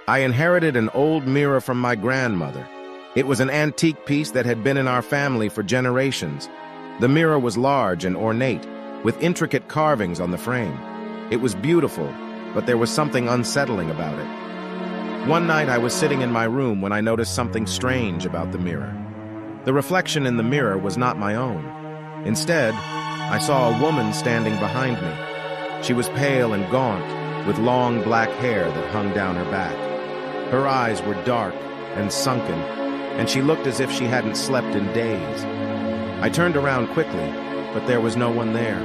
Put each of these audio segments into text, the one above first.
I inherited an old mirror from my grandmother. It was an antique piece that had been in our family for generations. The mirror was large and ornate, with intricate carvings on the frame. It was beautiful, but there was something unsettling about it. One night I was sitting in my room when I noticed something strange about the mirror. The reflection in the mirror was not my own. Instead, I saw a woman standing behind me. She was pale and gaunt, with long black hair that hung down her back. Her eyes were dark and sunken, and she looked as if she hadn't slept in days. I turned around quickly, but there was no one there.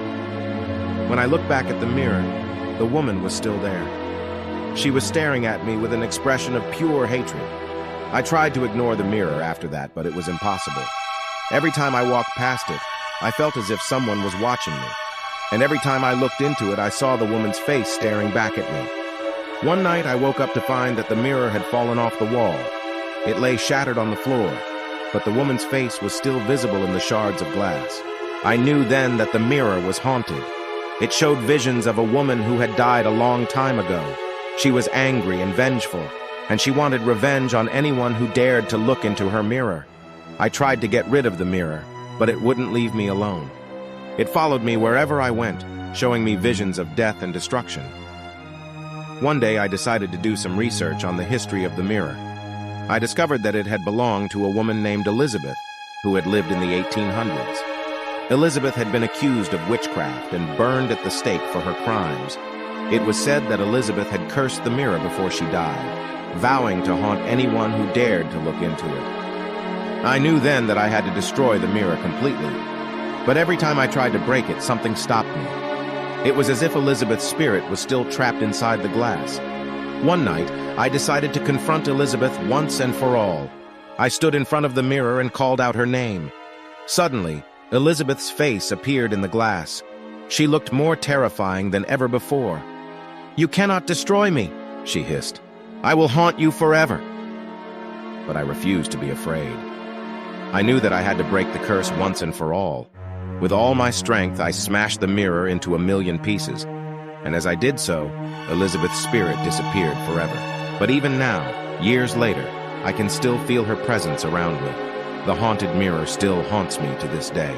When I looked back at the mirror, the woman was still there. She was staring at me with an expression of pure hatred. I tried to ignore the mirror after that, but it was impossible. Every time I walked past it, I felt as if someone was watching me. And every time I looked into it, I saw the woman's face staring back at me. One night, I woke up to find that the mirror had fallen off the wall. It lay shattered on the floor, but the woman's face was still visible in the shards of glass. I knew then that the mirror was haunted. It showed visions of a woman who had died a long time ago. She was angry and vengeful, and she wanted revenge on anyone who dared to look into her mirror. I tried to get rid of the mirror, but it wouldn't leave me alone. It followed me wherever I went, showing me visions of death and destruction. One day I decided to do some research on the history of the mirror. I discovered that it had belonged to a woman named Elizabeth, who had lived in the 1800s. Elizabeth had been accused of witchcraft and burned at the stake for her crimes. It was said that Elizabeth had cursed the mirror before she died, vowing to haunt anyone who dared to look into it. I knew then that I had to destroy the mirror completely, but every time I tried to break it, something stopped me. It was as if Elizabeth's spirit was still trapped inside the glass. One night, I decided to confront Elizabeth once and for all. I stood in front of the mirror and called out her name. Suddenly, Elizabeth's face appeared in the glass. She looked more terrifying than ever before. "You cannot destroy me," she hissed. "I will haunt you forever." But I refused to be afraid. I knew that I had to break the curse once and for all. With all my strength, I smashed the mirror into a million pieces. And as I did so, Elizabeth's spirit disappeared forever. But even now, years later, I can still feel her presence around me. The haunted mirror still haunts me to this day.